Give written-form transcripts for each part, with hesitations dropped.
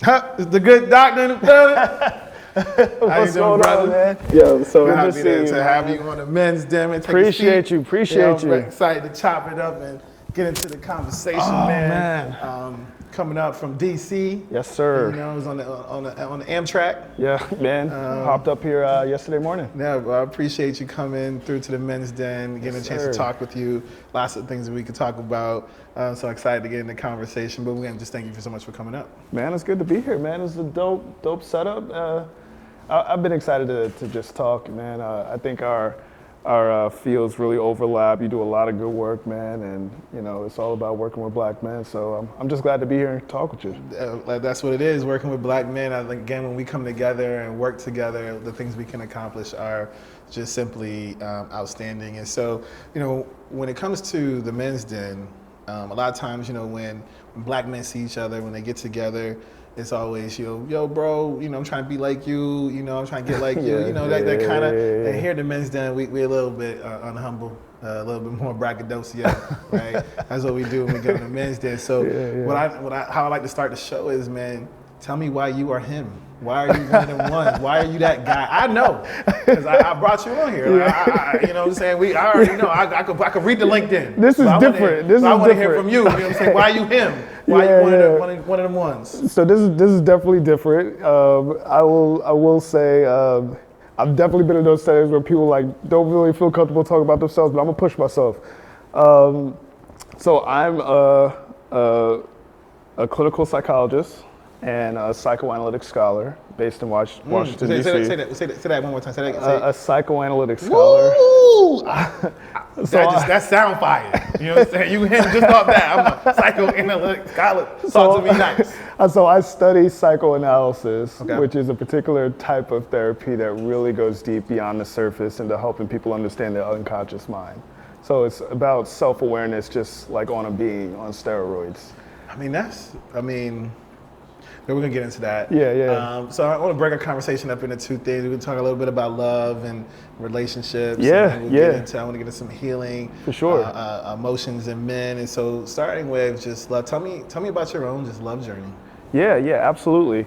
It's the good doctor in the building. What's going on, man? Yo, so Good happy to see you, have you on the men's den. And take Appreciate you. I'm excited to chop it up and get into the conversation, man. Coming up from DC. Yes, sir. You know, I was on the Amtrak. Yeah, man. Hopped up here yesterday morning. Yeah, well, I appreciate you coming through to the men's den, getting a chance to talk with you. Lots of things that we could talk about. So excited to get in the conversation. But again, just thank you so much for coming up. Man, it's good to be here, man. It's a dope setup. I've been excited to just talk, man. I think our fields really overlap. You do a lot of good work, man, and you know it's all about working with black men. So I'm just glad to be here and talk with you. That's what it is, working with black men. I think again, when we come together and work together, the things we can accomplish are just simply outstanding. And so, you know, when it comes to the men's den, a lot of times, you know, when black men see each other, when they get together, it's always, yo, bro, you know, I'm trying to be like you, you know, I'm trying to get like you, you know, that kind of, and here at the men's den, we're a little bit unhumble, a little bit more braggadocio, right? That's what we do when we go to the men's den. So how I like to start the show is, man, tell me why you are him. Why are you one of them ones? Why are you that guy? I know, because I brought you on here. Like, you know what I'm saying? I already know. I could read the LinkedIn. This is different. I want to hear from you. You know what I'm saying? Why are you him? Why are you one of them ones? So this is definitely different. I will say I've definitely been in those settings where people like don't really feel comfortable talking about themselves, but I'm gonna push myself. So I'm a clinical psychologist and a psychoanalytic scholar based in Washington, D.C. Say that one more time. A psychoanalytic scholar. Woo! That sound fire. You know what I'm saying? You him just off that. I'm a psychoanalytic scholar. Talk to me nice. So I study psychoanalysis, which is a particular type of therapy that really goes deep beyond the surface into helping people understand their unconscious mind. So it's about self-awareness, just like on a being on steroids. We're gonna get into that. Yeah. So I want to break our conversation up into two things. We're gonna talk a little bit about love and relationships. Yeah, and I want to get into some healing. For sure. Emotions in men. And so starting with just love. Tell me about your own just love journey. Yeah, absolutely.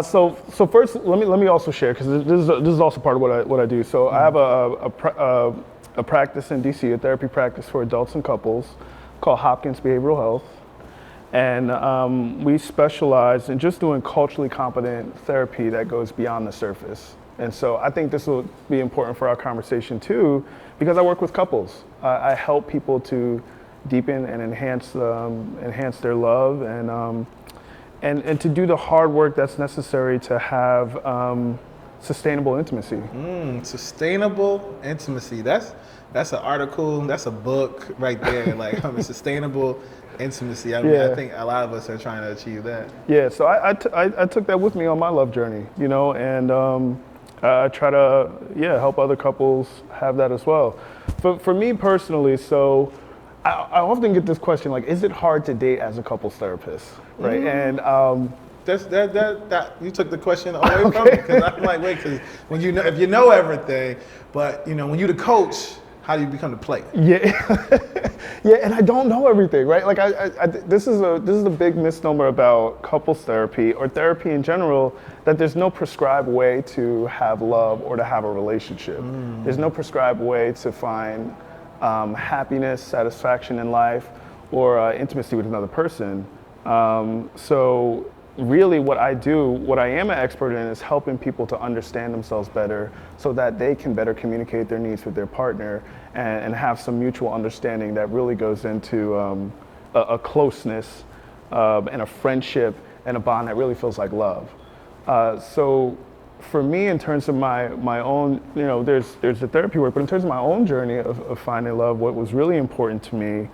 So first, let me also share, because this is also part of what I do. So I have a practice in DC, a therapy practice for adults and couples called Hopkins Behavioral Health. And we specialize in just doing culturally competent therapy that goes beyond the surface. And so I think this will be important for our conversation too, because I work with couples. I help people to deepen and enhance their love and to do the hard work that's necessary to have sustainable intimacy. Sustainable intimacy. That's an article. That's a book right there. Like sustainable intimacy. I think a lot of us are trying to achieve that. Yeah, so I took that with me on my love journey, you know, and I try to help other couples have that as well. For me personally, so I often get this question, like, is it hard to date as a couples therapist, right? And that you took the question away from me, because I'm like, wait, because when you know, if you know everything, but you know, when you're the coach, how do you become the player? Yeah, and I don't know everything, right? Like this is a big misnomer about couples therapy or therapy in general, that there's no prescribed way to have love or to have a relationship. There's no prescribed way to find happiness, satisfaction in life, or intimacy with another person. So really what I am an expert in is helping people to understand themselves better so that they can better communicate their needs with their partner and have some mutual understanding that really goes into a closeness and a friendship and a bond that really feels like love. So for me, in terms of my own, you know, there's the therapy work, but in terms of my own journey of finding love, what was really important to me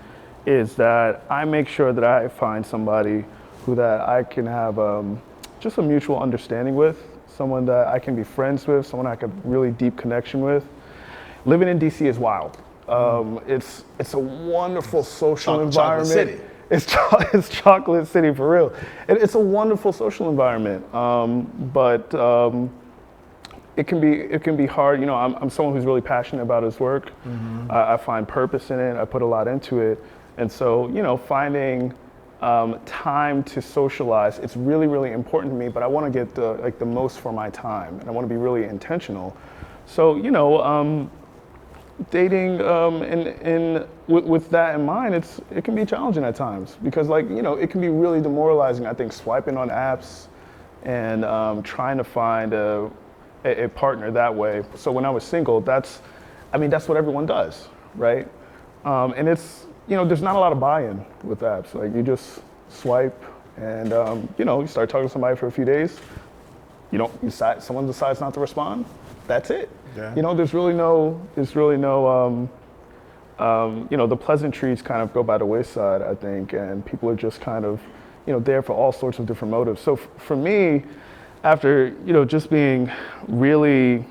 is that I make sure that I find somebody who that I can have just a mutual understanding with, someone that I can be friends with, someone I have a really deep connection with. Living in DC is wild. It's a wonderful social environment. Chocolate City. It's Chocolate City for real. It's a wonderful social environment, but it can be hard. You know, I'm someone who's really passionate about his work. I find purpose in it. I put a lot into it, and so you know, finding time to socialize. It's really, really important to me, but I want to get the most for my time, and I want to be really intentional. So, dating with that in mind, it can be challenging at times because it can be really demoralizing. I think swiping on apps and trying to find a partner that way. So when I was single, that's what everyone does, right? And there's not a lot of buy-in with apps. Like, you just swipe and you start talking to somebody for a few days. Someone decides not to respond. That's it. Yeah. There's really no the pleasantries kind of go by the wayside, I think, and people are just kind of there for all sorts of different motives. So for me, after just being really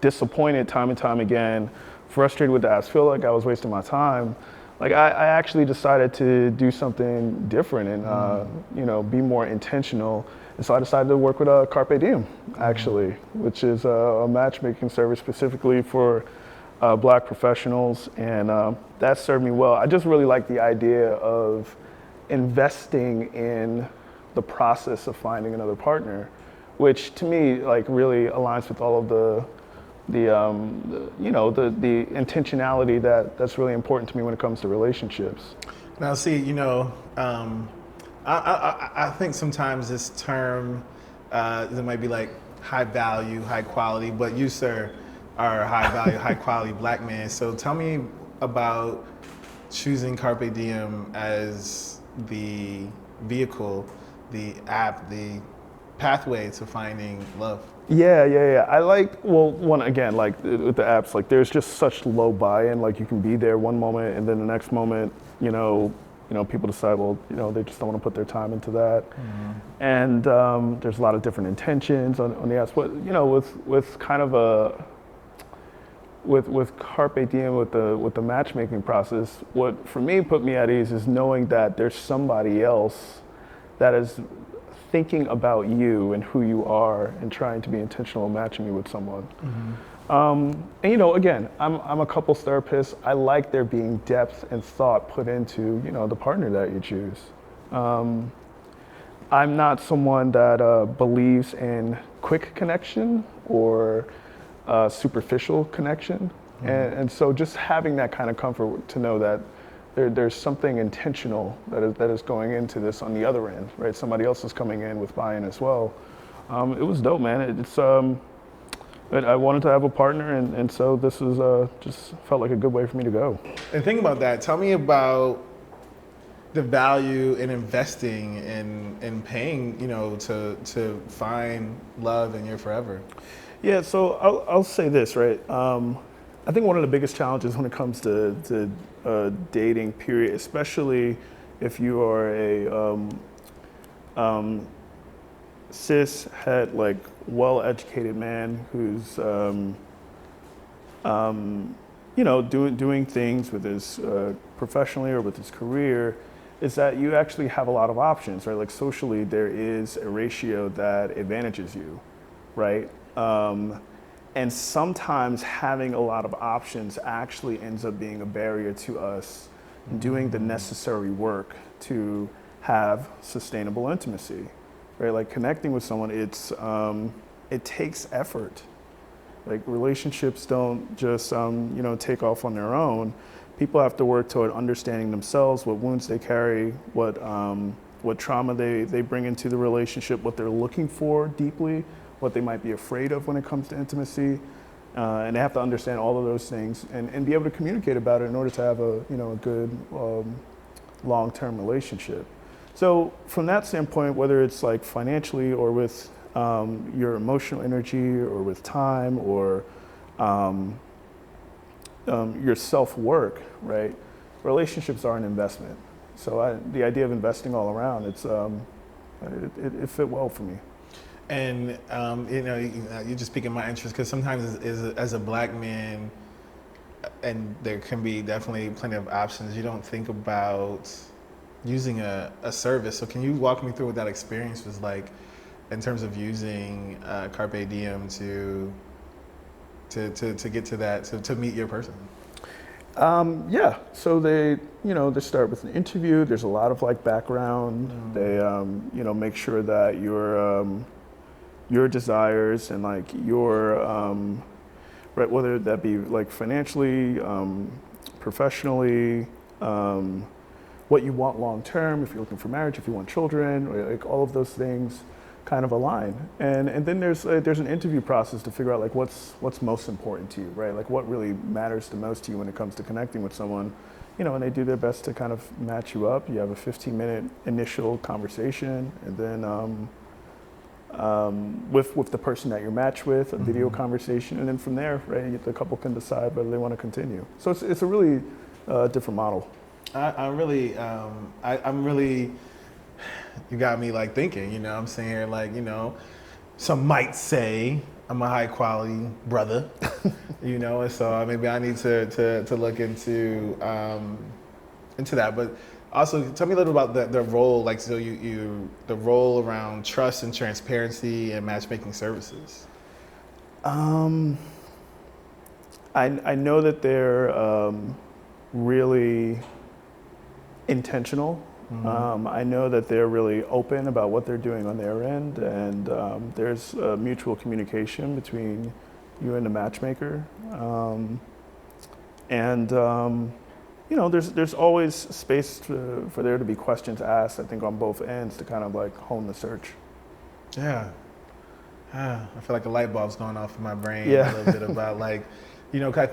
disappointed time and time again, frustrated with the apps, feel like I was wasting my time, like I actually decided to do something different and be more intentional. And so I decided to work with CarpeDM, actually, which is a matchmaking service specifically for Black professionals, and that served me well. I just really like the idea of investing in the process of finding another partner, which to me really aligns with all of the intentionality that's really important to me when it comes to relationships. Now, see, I think sometimes this term, it might be like high value, high quality, but you, sir, are a high value, high quality Black man. So tell me about choosing CarpeDM as the vehicle, the app, the pathway to finding love. Yeah. One, again, with the apps, there's just such low buy-in. You can be there one moment and then the next moment, people decide, they just don't want to put their time into that. Mm-hmm. And there's a lot of different intentions on the apps. But, with kind of with CarpeDM, with the matchmaking process, what for me put me at ease is knowing that there's somebody else that is thinking about you and who you are and trying to be intentional in matching you with someone. Mm-hmm. And again, I'm a couples therapist. I like there being depth and thought put into the partner that you choose. I'm not someone that believes in quick connection or superficial connection, mm-hmm. and so just having that kind of comfort to know that there's something intentional that is going into this on the other end, right? Somebody else is coming in with buy-in as well. It was dope, man. I wanted to have a partner, and so this is just felt like a good way for me to go. And think about that. Tell me about the value in investing in paying, to find love in your forever. Yeah, so I'll say this, right? I think one of the biggest challenges when it comes to dating, period, especially if you are a cis, het, well-educated man who's doing things with his professionally or with his career, is that you actually have a lot of options, right? Socially, there is a ratio that advantages you, right? And sometimes having a lot of options actually ends up being a barrier to us doing the necessary work to have sustainable intimacy, right? Connecting with someone, it takes effort. Relationships don't just take off on their own. People have to work toward understanding themselves, what wounds they carry, what trauma they bring into the relationship, what they're looking for deeply, what they might be afraid of when it comes to intimacy, and they have to understand all of those things and be able to communicate about it in order to have a good long-term relationship. So from that standpoint, whether it's financially or with your emotional energy or with time or your self-work, right? Relationships are an investment. So the idea of investing all around, it fit well for me. And you're just piquing my interest because sometimes as a Black man, and there can be definitely plenty of options, you don't think about using a service. So can you walk me through what that experience was like in terms of using CarpeDM to get to that, to meet your person? Yeah, so they start with an interview. There's a lot of like background. They, make sure that your desires and like your, right, whether that be like financially, professionally, what you want long term, if you're looking for marriage, if you want children, or, like all of those things kind of align. And then there's an interview process to figure out like what's most important to you, right? Like what really matters the most to you when it comes to connecting with someone, and they do their best to kind of match you up. You have a 15-minute initial conversation, and then with the person that you're matched with, a video conversation, and then from there, right, the couple can decide whether they want to continue. So it's a really different model. I'm really, you got me like thinking, I'm saying here like, some might say I'm a high quality brother, and so maybe I need to look into that. But also tell me a little about the role, like, so the role around trust and transparency and matchmaking services. I know that they're really intentional. I know that they're really open about what they're doing on their end, and there's mutual communication between you and the matchmaker. There's always space for there to be questions asked, I think, on both ends to kind of like hone the search. Yeah. I feel like a light bulb's going off in my brain Yeah. a little bit about like, 'cause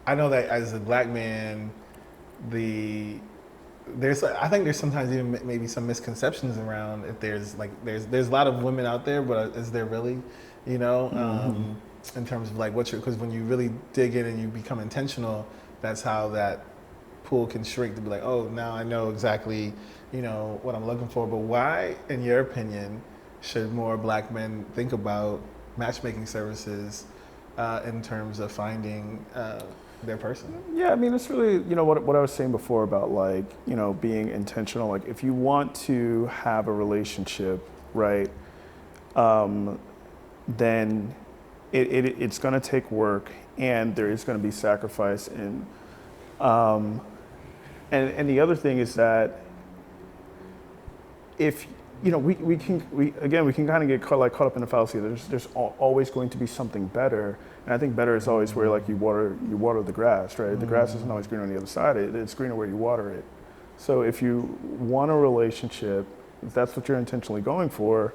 I know that as a black man, I think there's sometimes even maybe some misconceptions around if there's a lot of women out there, but is there really, in terms of like because when you really dig in and you become intentional, that's how that pool can shrink to be like, oh, now I know exactly, what I'm looking for. But why, in your opinion, should more black men think about matchmaking services in terms of finding their person? Yeah, I mean, it's really, what I was saying before about like, being intentional. Like if you want to have a relationship, right, then it's going to take work, and there is going to be sacrifice. And the other thing is that if we can kind of get caught up in the fallacy that there's always going to be something better. And I think better is always where like you water the grass, right? The grass isn't always green on the other side. It's greener where you water it. So if you want a relationship, if that's what you're intentionally going for,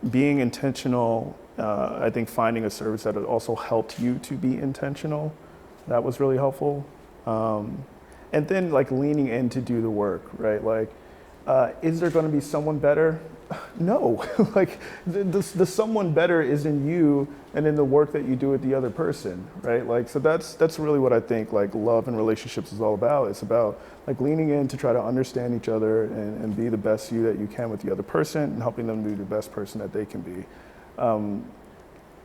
being intentional, I think finding a service that also helped you to be intentional, that was really helpful. And then like leaning in to do the work, right? Like, is there going to be someone better? No, like the someone better is in you and in the work that you do with the other person, right? Like, so that's really what I think like love and relationships is all about. It's about like leaning in to try to understand each other and be the best you that you can with the other person, and helping them be the best person that they can be.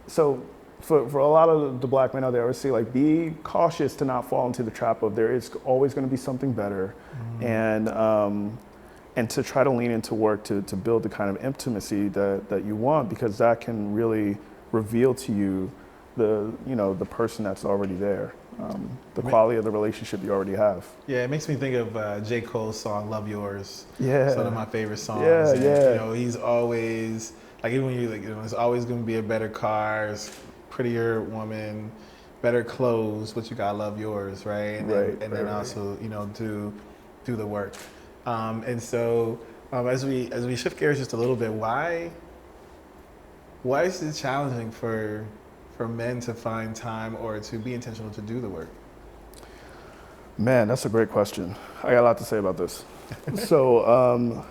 So for a lot of the black men out there, I would say like be cautious to not fall into the trap of there is always going to be something better, and to try to lean into work to build the kind of intimacy that you want, because that can really reveal to you the person that's already there, the quality of the relationship you already have. Yeah, it makes me think of J. Cole's song "Love Yours." Yeah, it's one of my favorite songs. Yeah, and, yeah. He's always like, even when there's always going to be a better car, prettier woman, better clothes, but you gotta love yours, right? And then also do the work. And so as we shift gears just a little bit, why is it challenging for men to find time or to be intentional to do the work? Man, that's a great question. I got a lot to say about this. So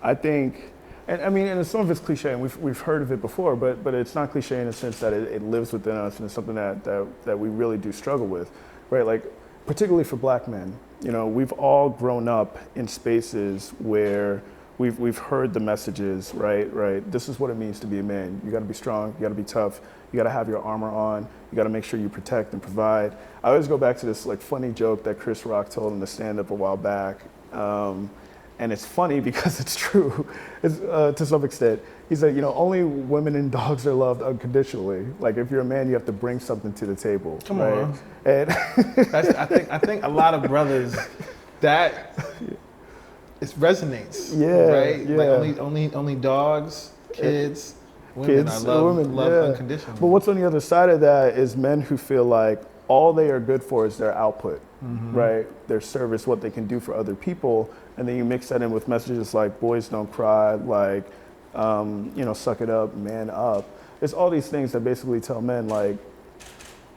I think, and some of it's cliche, and we've heard of it before, but it's not cliche in the sense that it lives within us, and it's something that we really do struggle with, right? Like, particularly for black men, we've all grown up in spaces where we've heard the messages, right? This is what it means to be a man. You got to be strong. You got to be tough. You got to have your armor on. You got to make sure you protect and provide. I always go back to this like funny joke that Chris Rock told in the stand-up a while back, And it's funny because it's true, to some extent. He said, only women and dogs are loved unconditionally. Like if you're a man, you have to bring something to the table. Come right? on. And I think a lot of brothers that it resonates. Yeah, Right. yeah. Like only dogs, kids, women are loved unconditionally. But what's on the other side of that is men who feel like all they are good for is their output, right? Their service, what they can do for other people. And then you mix that in with messages like boys don't cry, like, suck it up, man up. There's all these things that basically tell men like,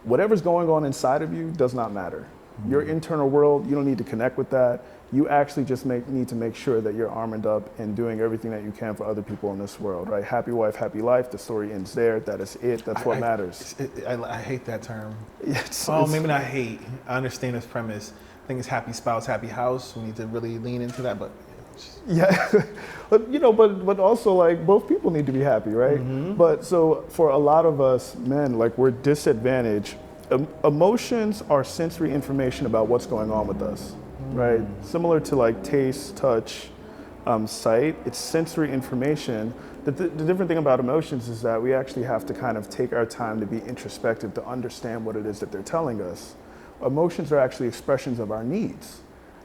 whatever's going on inside of you does not matter. Your internal world, you don't need to connect with that. You actually just need to make sure that you're armored up and doing everything that you can for other people in this world, right? Happy wife, happy life. The story ends there. That is it. That's what matters. I hate that term. Maybe not hate. I understand this premise. I think it's happy spouse, happy house. We need to really lean into that, but yeah, but also like both people need to be happy, right? But so for a lot of us men, like we're disadvantaged. Emotions are sensory information about what's going on with us, right? Similar to like taste, touch, sight, it's sensory information. The different thing about emotions is that we actually have to kind of take our time to be introspective to understand what it is that they're telling us. Emotions are actually expressions of our needs.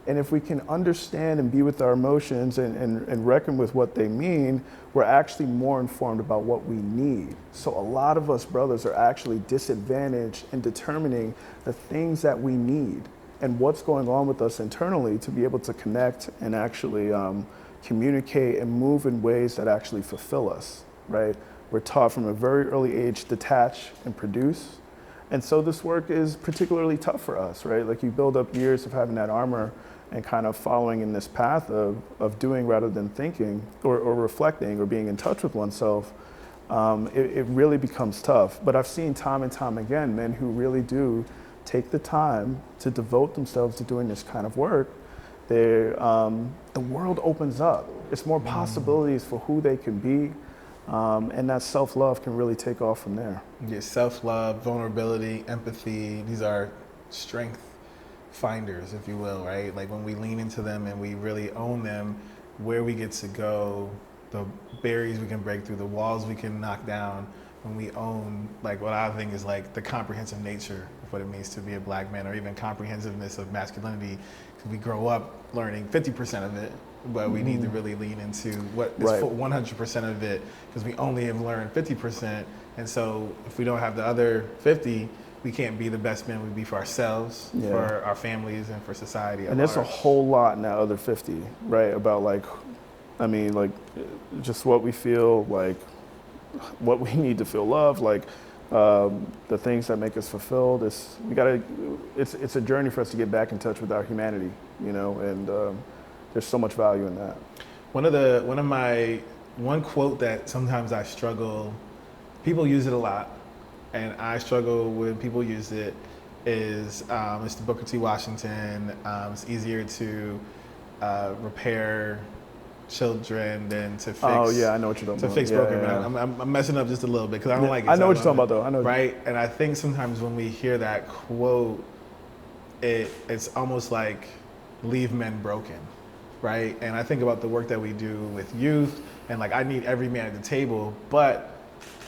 And if we can understand and be with our emotions and reckon with what they mean, we're actually more informed about what we need. So a lot of us brothers are actually disadvantaged in determining the things that we need and what's going on with us internally to be able to connect and actually communicate and move in ways that actually fulfill us, right? We're taught from a very early age to detach and produce. And so this work is particularly tough for us, right? Like you build up years of having that armor and kind of following in this path of doing rather than thinking or reflecting or being in touch with oneself, it really becomes tough. But I've seen time and time again, men who really do take the time to devote themselves to doing this kind of work, the world opens up. It's more possibilities for who they can be. And that self-love can really take off from there. Yeah, self-love, vulnerability, empathy, these are strength finders, if you will, right? Like when we lean into them and we really own them, where we get to go, the barriers we can break through, the walls we can knock down, when we own like what I think is like the comprehensive nature of what it means to be a black man, or even comprehensiveness of masculinity, because we grow up learning 50% of it, but we need to really lean into what is 100% of it, because we only have learned 50%. And so if we don't have the other 50, we can't be the best men we be for ourselves, for our families, and for society. And there's a whole lot in that other 50, right? About like, I mean, like just what we feel, like what we need to feel loved, like the things that make us fulfilled. It's a journey for us to get back in touch with our humanity, and there's so much value in that. One quote that sometimes I struggle, people use it a lot, and I struggle when people use it, is Mr. Booker T. Washington. It's easier to repair children than to fix. Oh yeah, I know what you're talking about. To fix broken men. I'm messing up just a little bit because I don't like it. I know what you're talking about though. I know. Right, and I think sometimes when we hear that quote, it's almost like leave men broken, right? And I think about the work that we do with youth, and like I need every man at the table, but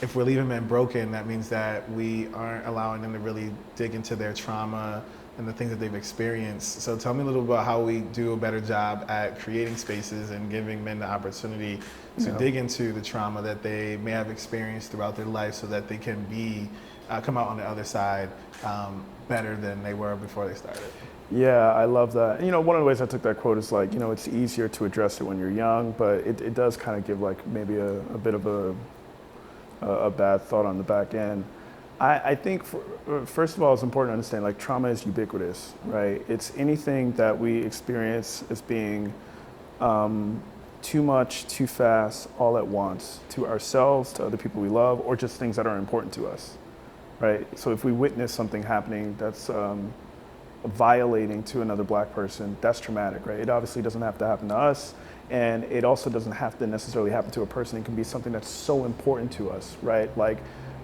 if we're leaving men broken, that means that we aren't allowing them to really dig into their trauma and the things that they've experienced. So tell me a little about how we do a better job at creating spaces and giving men the opportunity to dig into the trauma that they may have experienced throughout their life, so that they can come out on the other side better than they were before they started. Yeah, I love that. One of the ways I took that quote is like, it's easier to address it when you're young, but it does kind of give like maybe a bit of a bad thought on the back end. I think first of all, it's important to understand like trauma is ubiquitous, right? It's anything that we experience as being too much, too fast, all at once, to ourselves, to other people we love, or just things that are important to us, right? So if we witness something happening that's violating to another black person, that's traumatic, right? It obviously doesn't have to happen to us, and it also doesn't have to necessarily happen to a person. It can be something that's so important to us, right? Like,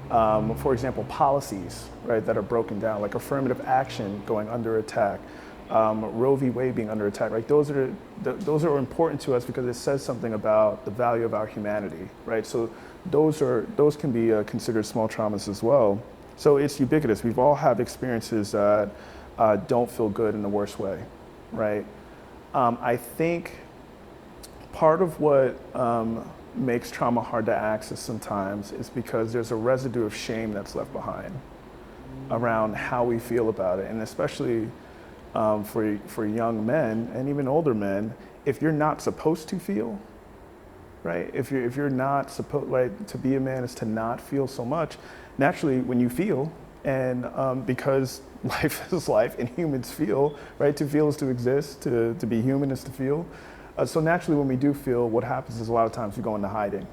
for example, policies, right, that are broken down, like affirmative action going under attack, Roe v. Wade being under attack, right? Those are important to us because it says something about the value of our humanity, right? So those can be considered small traumas as well. So it's ubiquitous. We've all had experiences that don't feel good in the worst way, right? I think part of what makes trauma hard to access sometimes is because there's a residue of shame that's left behind around how we feel about it, and especially for young men and even older men, if you're not supposed to feel, right? If you're not supposed, right, to be a man is to not feel so much. Naturally, when you feel, and because life is life and humans feel, right? To feel is to exist, to be human is to feel. So naturally, when we do feel, what happens is a lot of times we go into hiding,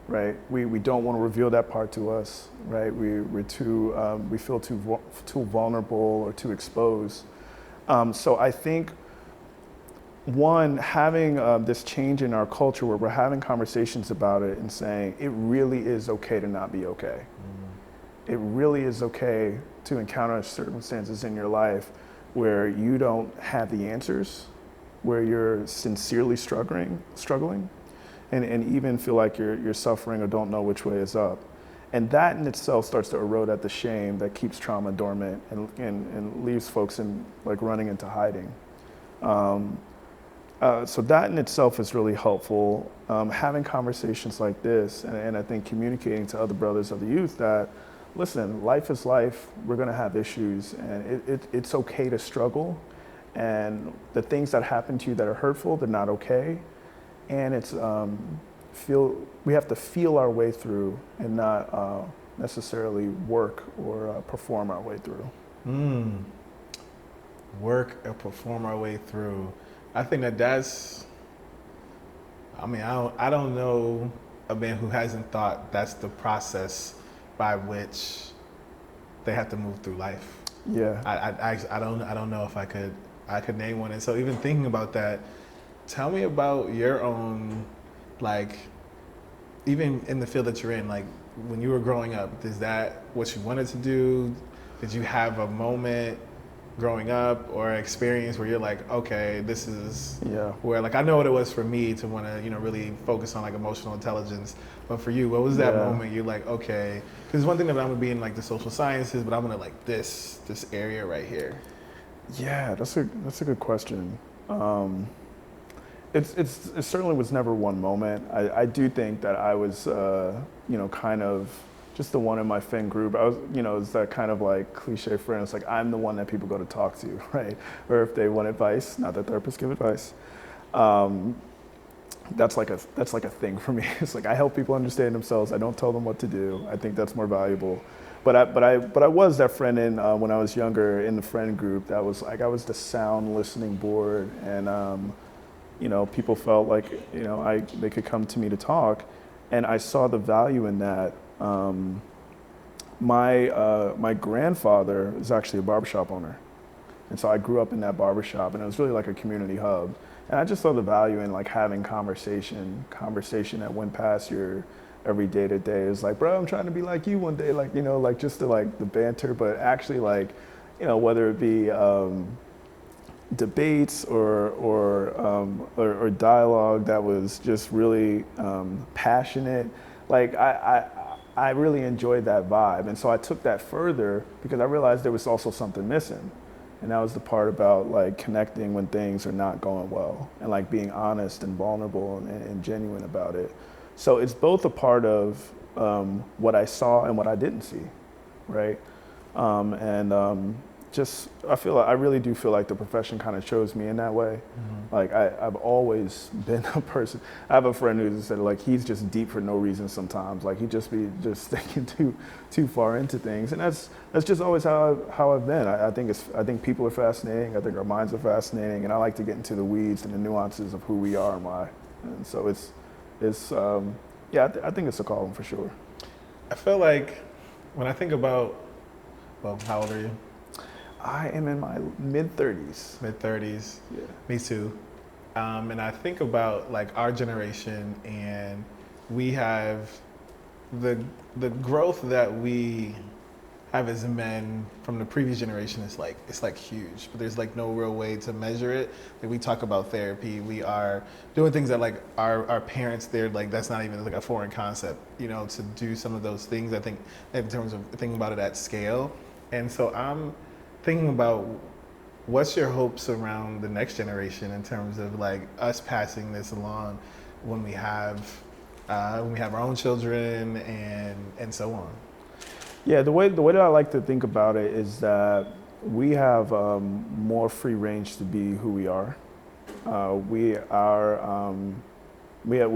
right? We don't want to reveal that part to us, right? We feel too vulnerable or too exposed. So I think, one, having this change in our culture where we're having conversations about it and saying it really is okay to not be okay. It really is okay to encounter circumstances in your life where you don't have the answers, where you're sincerely struggling, and even feel like you're suffering or don't know which way is up. And that in itself starts to erode at the shame that keeps trauma dormant and leaves folks in like running into hiding. So that in itself is really helpful. Having conversations like this, and I think communicating to other brothers of the youth that, listen, life is life, we're gonna have issues, and it's okay to struggle, and the things that happen to you that are hurtful, they're not okay, and it's we have to feel our way through and not necessarily work or perform our way through. Work or perform our way through. I think that's, I mean, I don't know a man who hasn't thought that's the process by which they have to move through life. Yeah. I don't know if I could name one. And so even thinking about that, tell me about your own, like, even in the field that you're in, like when you were growing up, is that what you wanted to do? Did you have a moment growing up or experience where you're like, okay, this is where, like, I know what it was for me to want to, really focus on like emotional intelligence. But for you, what was that moment you're like, okay, because one thing that I'm gonna be in like the social sciences, but I'm gonna like this area right here. Yeah, that's a good question. It certainly was never one moment. I do think that I was, kind of just the one in my friend group. I was, it's that kind of like cliche friend. It's like, I'm the one that people go to talk to, right? Or if they want advice, not that therapists give advice. That's like a thing for me. It's like, I help people understand themselves. I don't tell them what to do. I think that's more valuable. But I was that friend when I was younger in the friend group that was like, I was the sound listening board, and people felt like they could come to me to talk, and I saw the value in that. My grandfather is actually a barbershop owner, and so I grew up in that barbershop, and it was really like a community hub. And I just saw the value in like having conversation that went past your every day to day. It's like, bro, I'm trying to be like you one day, like like just the banter, but actually like whether it be debates or dialogue that was just really passionate. Like I really enjoyed that vibe, and so I took that further because I realized there was also something missing, and that was the part about like connecting when things are not going well, and like being honest and vulnerable and genuine about it. So it's both a part of what I saw and what I didn't see, right? I really do feel like the profession kind of chose me in that way. Mm-hmm. Like I've always been a person. I have a friend who said like he's just deep for no reason sometimes. Like he just thinking too far into things, and that's just always how I've been. I think people are fascinating. I think our minds are fascinating, and I like to get into the weeds and the nuances of who we are and why. And so I think it's a calling for sure. I feel like when I think about, well, how old are you? I am in my mid-30s. Mid-30s? Yeah. Me too. And I think about like our generation, and we have the growth that we have as men from the previous generation is like, it's like huge, but there's like no real way to measure it. Like we talk about therapy, we are doing things that like our parents, they're like, that's not even like a foreign concept, you know, to do some of those things, I think, in terms of thinking about it at scale. And so I'm thinking about what's your hopes around the next generation in terms of like us passing this along when we have our own children and so on. Yeah, the way that I like to think about it is that we have more free range to be who we are. We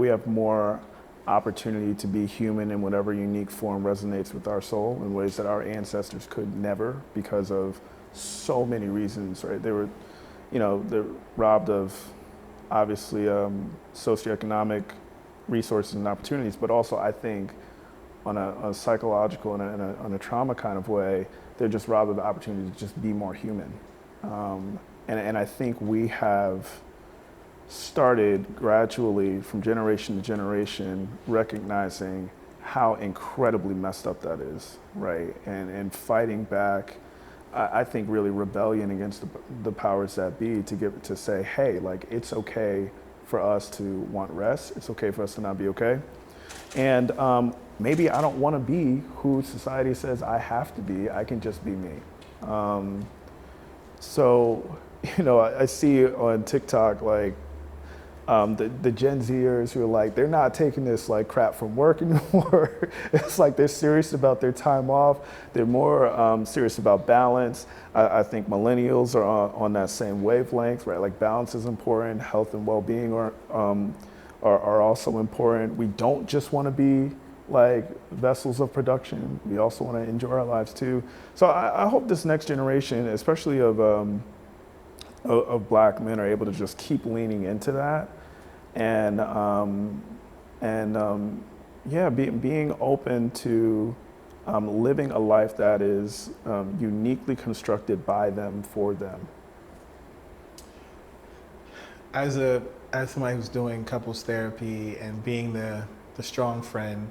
have more opportunity to be human in whatever unique form resonates with our soul in ways that our ancestors could never, because of so many reasons, right? They're robbed of obviously socioeconomic resources and opportunities, but also I think on a psychological and on a trauma kind of way, they're just robbed of the opportunity to just be more human. And I think we have started gradually from generation to generation recognizing how incredibly messed up that is, right? And fighting back, I think really rebellion against the powers that be to say, hey, like it's okay for us to want rest. It's okay for us to not be okay. And maybe I don't want to be who society says I have to be. I can just be me. So, I see on TikTok, like, the Gen Zers who are like, they're not taking this like crap from work anymore. It's like they're serious about their time off. They're more serious about balance. I think millennials are on that same wavelength, right? Like balance is important. Health and well-being are also important. We don't just want to be like vessels of production. We also want to enjoy our lives too. So I hope this next generation, especially of Black men, are able to just keep leaning into that, and being open to living a life that is uniquely constructed by them for them. As somebody who's doing couples therapy and being the strong friend,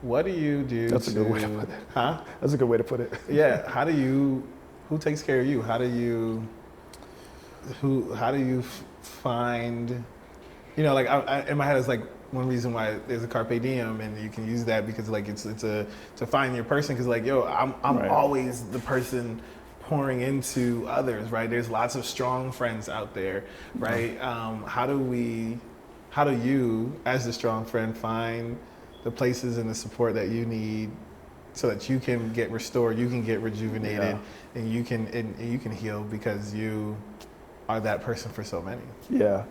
what do you do? That's a good way to put it. Huh? That's a good way to put it. Yeah. Who takes care of you? How do you find, like in my head it's like one reason why there's a CarpeDM, and you can use that because like it's to find your person, because like I'm right. Always the person pouring into others, right? There's lots of strong friends out there, right? How do you as the strong friend find the places and the support that you need so that you can get restored, you can get rejuvenated, and you can heal, because you are that person for so many. Yeah.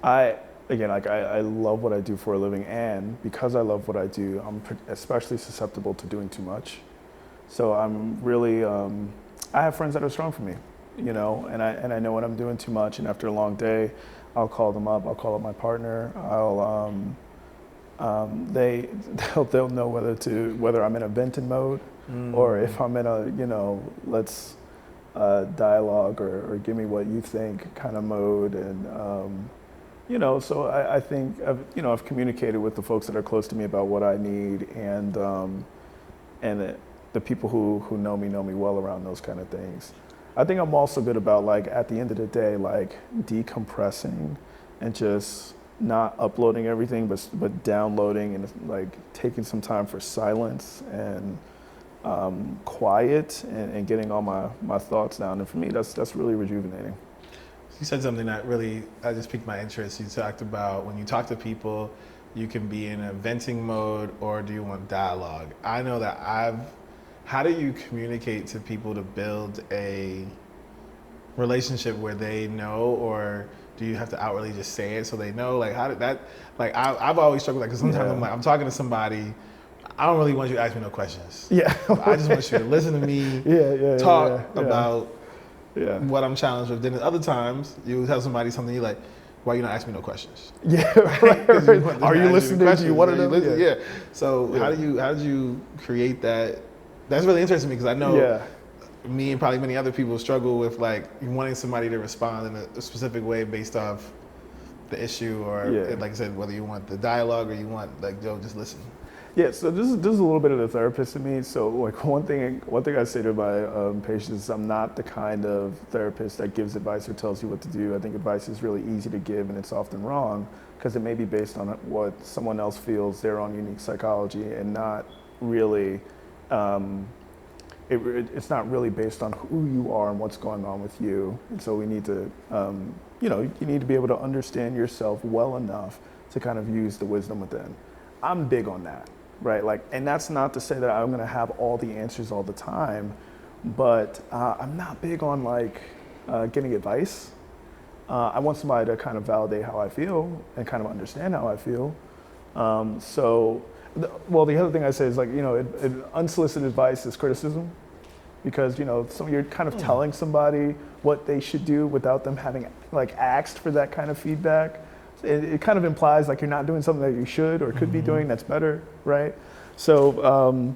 I love what I do for a living, and because I love what I do, I'm especially susceptible to doing too much. So I'm really, I have friends that are strong for me, and I know when I'm doing too much, and after a long day, I'll call them up. I'll call up my partner. They'll know whether I'm in a venting mode or if I'm in a let's dialogue or give me what you think kind of mode, and so I think I've communicated with the folks that are close to me about what I need, and the people who know me well around those kind of things. I think I'm also good about, like, at the end of the day, like decompressing and just not uploading everything, but downloading and like taking some time for silence and quiet and getting all my thoughts down. And for me, that's really rejuvenating. You said something that really just piqued my interest. You talked about when you talk to people, you can be in a venting mode, or do you want dialogue? I know that how do you communicate to people to build a relationship where they know, or do you have to outwardly just say it so they know? Like, how did that, like, I've always struggled with that, because sometimes I'm talking to somebody, I don't really want you to ask me no questions. Yeah. I just want you to listen to me, talk about what I'm challenged with. Then at other times, you tell somebody something, you're like, why you not asking me no questions? Yeah, right. Are you listening? Do you want to know? Yeah. So how did you create that? That's really interesting to me, because I know me and probably many other people struggle with like wanting somebody to respond in a specific way based off the issue, or like I said, whether you want the dialogue or you want like, just listen. Yeah, so this is a little bit of the therapist in me. So like one thing I say to my patients is I'm not the kind of therapist that gives advice or tells you what to do. I think advice is really easy to give, and it's often wrong because it may be based on what someone else feels, their own unique psychology, and not really. It's not really based on who you are and what's going on with you. And so we need to, you need to be able to understand yourself well enough to kind of use the wisdom within. I'm big on that, right? Like, and that's not to say that I'm going to have all the answers all the time, but I'm not big on like giving advice. I want somebody to kind of validate how I feel and kind of understand how I feel. The other thing I say is like, unsolicited advice is criticism, because you're kind of telling somebody what they should do without them having like asked for that kind of feedback. It kind of implies like you're not doing something that you should or could be doing that's better, right? So,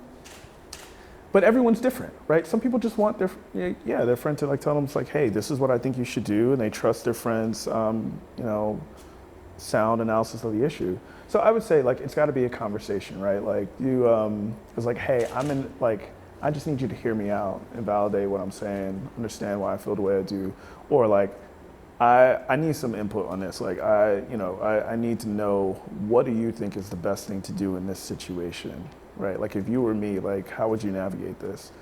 but everyone's different, right? Some people just want their friend to like tell them, it's like, hey, this is what I think you should do, and they trust their friend's, sound analysis of the issue. So I would say like it's got to be a conversation, right? Like it's like, hey, I just need you to hear me out and validate what I'm saying, understand why I feel the way I do, or like I need some input on this. Like I need to know, what do you think is the best thing to do in this situation, right? Like if you were me, like how would you navigate this?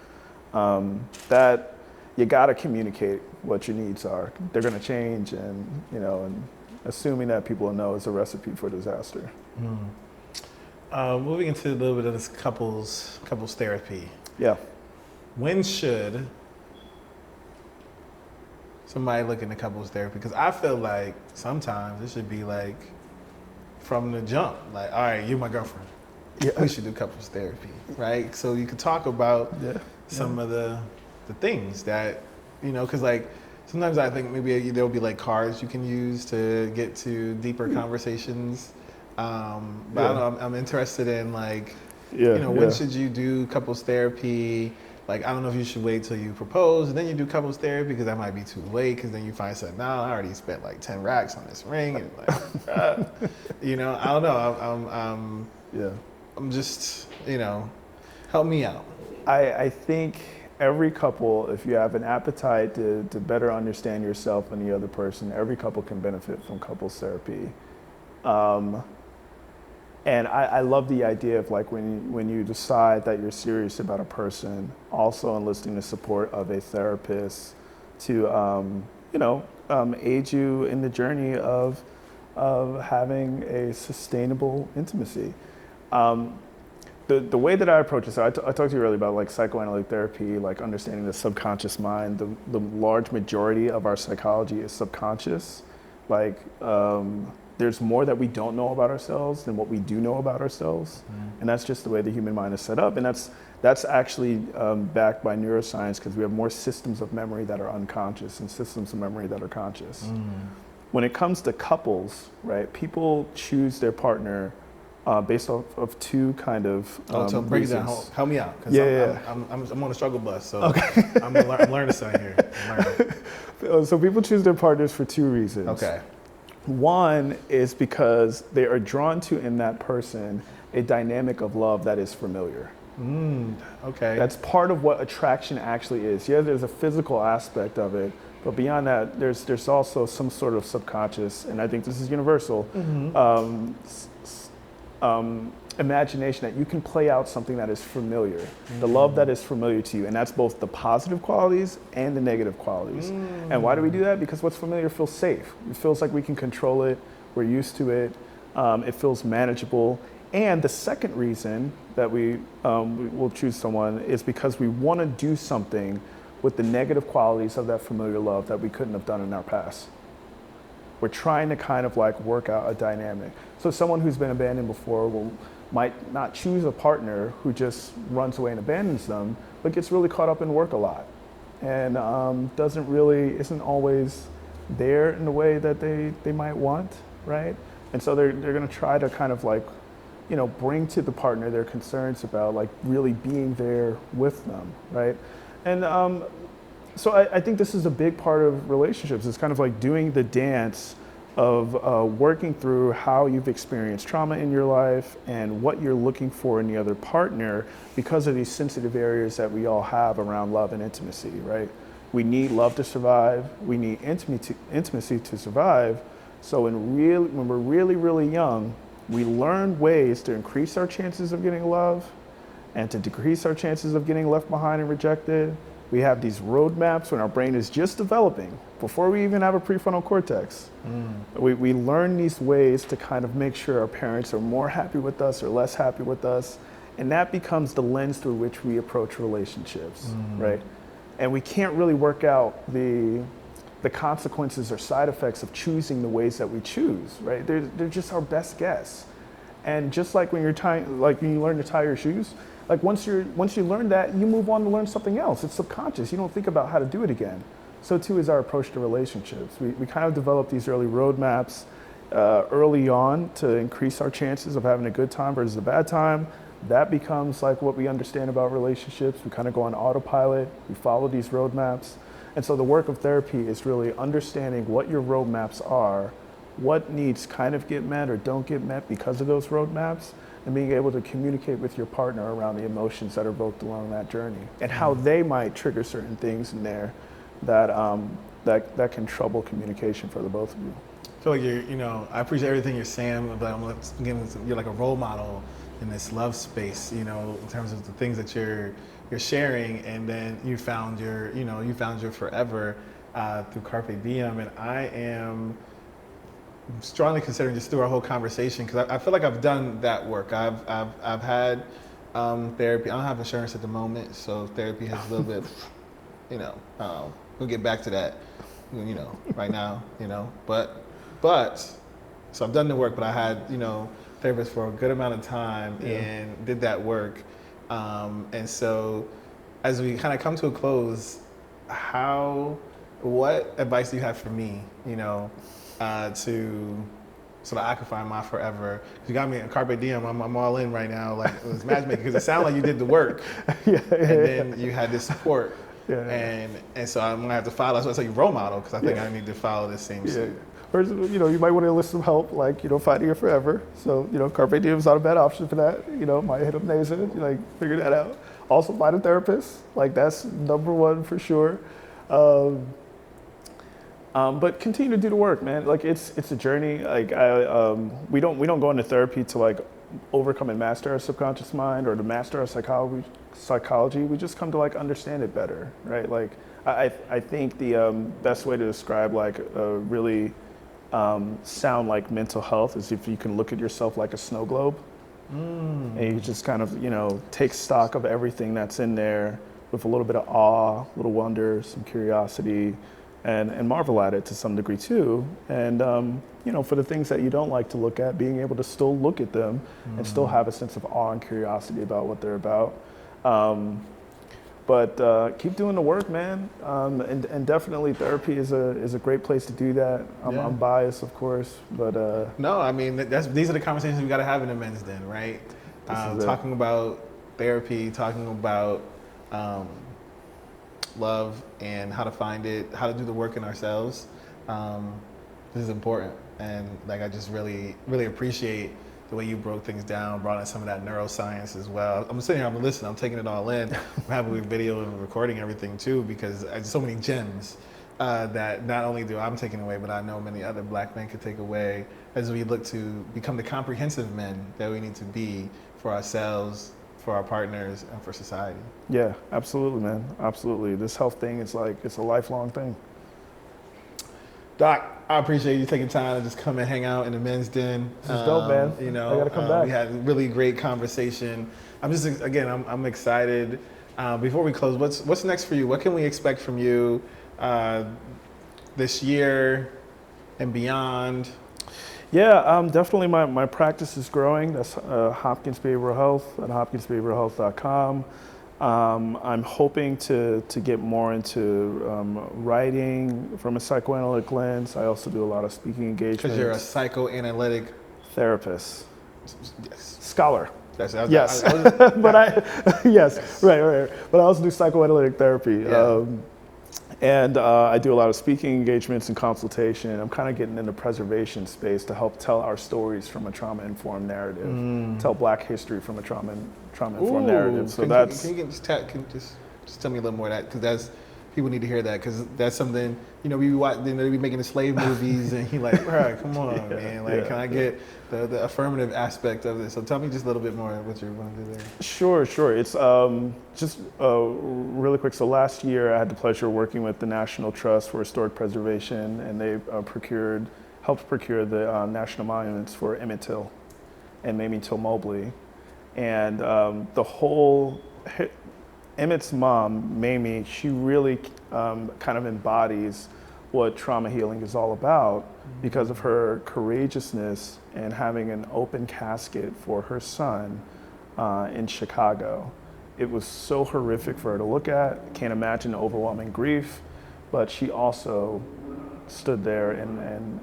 That you got to communicate what your needs are. They're going to change, and assuming that people know is a recipe for disaster. Moving into a little bit of this couples therapy. Yeah. When should somebody look into couples therapy? Because I feel like sometimes it should be like from the jump, like, all right, you're my girlfriend. Yeah. We should do couples therapy, right? So you could talk about some of the things that, because like sometimes I think maybe there'll be like cards you can use to get to deeper conversations. But I don't know, I'm interested in like, when should you do couples therapy? Like, I don't know if you should wait till you propose and then you do couples therapy, because that might be too late, because then you find something, I already spent like 10 racks on this ring. And like, I don't know. I'm just, help me out. I think every couple, if you have an appetite to better understand yourself and the other person, every couple can benefit from couples therapy. And I love the idea of like when you decide that you're serious about a person, also enlisting the support of a therapist to aid you in the journey of having a sustainable intimacy. The way that I approach this, I talked to you earlier about like psychoanalytic therapy, like understanding the subconscious mind. The large majority of our psychology is subconscious. Like there's more that we don't know about ourselves than what we do know about ourselves. And that's just the way the human mind is set up. And that's actually backed by neuroscience, because we have more systems of memory that are unconscious and systems of memory that are conscious. When it comes to couples, right, people choose their partner based off of two kind of so break it down. Help me out. I'm on a struggle bus, so I'm learning something here. So people choose their partners for two reasons. Okay. One is because they are drawn to, in that person, a dynamic of love that is familiar. Okay. That's part of what attraction actually is. Yeah, there's a physical aspect of it, but beyond that, there's also some sort of subconscious, and I think this is universal, imagination that you can play out something that is familiar, the love that is familiar to you, and that's both the positive qualities and the negative qualities. And why do we do that? Because what's familiar feels safe. It feels like we can control it, we're used to it, it feels manageable. And the second reason that we will choose someone is because we want to do something with the negative qualities of that familiar love that we couldn't have done in our past. We're trying to kind of like work out a dynamic. So someone who's been abandoned before might not choose a partner who just runs away and abandons them, but gets really caught up in work a lot, and isn't always there in the way that they might want, right? And so they're going to try to kind of like, bring to the partner their concerns about like really being there with them, right? And so I think this is a big part of relationships. It's kind of like doing the dance of working through how you've experienced trauma in your life and what you're looking for in the other partner because of these sensitive areas that we all have around love and intimacy, right? We need love to survive. We need intimacy to survive. So when we're really, really young, we learn ways to increase our chances of getting love and to decrease our chances of getting left behind and rejected. We have these roadmaps when our brain is just developing, before we even have a prefrontal cortex. We learn these ways to kind of make sure our parents are more happy with us or less happy with us. And that becomes the lens through which we approach relationships, right? And we can't really work out the consequences or side effects of choosing the ways that we choose, right? They're just our best guess. And just like when when you learn to tie your shoes, like once you learn that, you move on to learn something else. It's subconscious. You don't think about how to do it again. So too is our approach to relationships. We kind of develop these early roadmaps early on to increase our chances of having a good time versus a bad time. That becomes like what we understand about relationships. We kind of go on autopilot. We follow these roadmaps. And so the work of therapy is really understanding what your roadmaps are, what needs kind of get met or don't get met because of those roadmaps, and being able to communicate with your partner around the emotions that are evoked along that journey and how they might trigger certain things in there that can trouble communication for the both of you. I feel like I appreciate everything you're saying, but you're like a role model in this love space, in terms of the things that you're sharing, and then you found your forever through CarpeDM, and I am strongly considering just through our whole conversation, because I feel like I've done that work. I've had therapy. I don't have insurance at the moment, so therapy has a little bit, we'll get back to that, right now, but so I've done the work, but I had, therapists for a good amount of time and did that work. And so as we kind of come to a close, what advice do you have for me, to so that I can find my forever? You got me at CarpeDM. I'm all in right now. Like, it was matchmaking, because it sounded like you did the work, and then you had this support, and so I'm gonna have to follow. That's why I say you role model, because I think I need to follow the same suit. Or, you might want to enlist some help, like, finding your forever. So, CarpeDM is not a bad option for that. Might hit up Nathan, figure that out. Also, find a therapist. Like, that's number one for sure. But continue to do the work, man. Like, it's a journey. Like, we don't go into therapy to overcome and master our subconscious mind or to master our psychology. We just come to understand it better, right? Like, I think the best way to describe a really sound mental health is if you can look at yourself like a snow globe, and you just kind of take stock of everything that's in there with a little bit of awe, a little wonder, some curiosity, and marvel at it to some degree too. And for the things that you don't like to look at, being able to still look at them and still have a sense of awe and curiosity about what they're about. But keep doing the work, man. And definitely therapy is a great place to do that. I'm biased, of course, but no, I mean, these are the conversations we got to have in the men's den, right? Talking about therapy, talking about love and how to find it, how to do the work in ourselves. This is important, and I just really, really appreciate the way you broke things down, brought in some of that neuroscience as well. I'm sitting here, I'm listening, I'm taking it all in. I'm having a video and recording everything too, because there's so many gems that not only do I'm taking away, but I know many other Black men could take away as we look to become the comprehensive men that we need to be for ourselves, for our partners, and for society. Yeah, absolutely, man. Absolutely. This health thing is it's a lifelong thing. Doc, I appreciate you taking time to just come and hang out in the men's den. This is dope, man. I gotta come back. We had a really great conversation. I'm excited. Before we close, what's next for you? What can we expect from you this year and beyond? Yeah, definitely my practice is growing. That's Hopkins Behavioral Health at hopkinsbehavioralhealth.com. I'm hoping to get more into writing from a psychoanalytic lens. I also do a lot of speaking engagements. Because you're a psychoanalytic therapist. Yes. Scholar. Yes. But yes, right. But I also do psychoanalytic therapy. Yeah. And I do a lot of speaking engagements and consultation. I'm kind of getting into preservation space to help tell our stories from a trauma-informed narrative, tell Black history from a trauma-informed narrative. So can you just tell me a little more of that, because that's people need to hear that, because that's something, you know, we watch, they be making the slave movies and you're like, bro, come on, man, like, can I get the affirmative aspect of this? So tell me just a little bit more what you're going to do there. Sure. It's just really quick. So last year I had the pleasure of working with the National Trust for Historic Preservation, and they helped procure the national monuments for Emmett Till and Mamie Till Mobley. And the whole, Emmett's mom, Mamie, she really kind of embodies what trauma healing is all about because of her courageousness and having an open casket for her son in Chicago. It was so horrific for her to look at. Can't imagine the overwhelming grief, but she also stood there and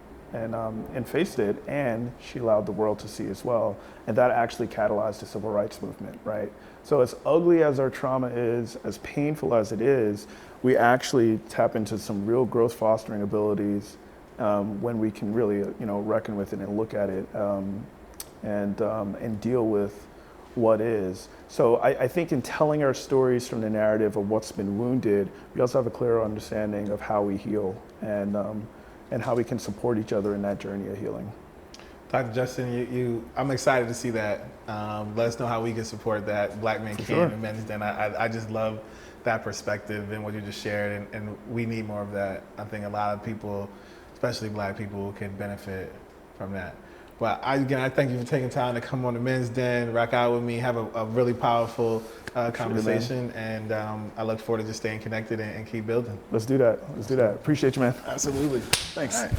faced it, and she allowed the world to see as well. And that actually catalyzed the civil rights movement, right? So as ugly as our trauma is, as painful as it is, we actually tap into some real growth fostering abilities when we can really, reckon with it and look at it and deal with what is. So I think in telling our stories from the narrative of what's been wounded, we also have a clearer understanding of how we heal and how we can support each other in that journey of healing. Dr. Justin, I'm excited to see that. Let us know how we can support that. Black Men Can and Men's Den. I just love that perspective and what you just shared, and we need more of that. I think a lot of people, especially Black people, can benefit from that. But I thank you for taking time to come on the Men's Den, rock out with me, have a really powerful conversation, and I look forward to just staying connected and keep building. Let's do that. Appreciate you, man. Absolutely. Thanks.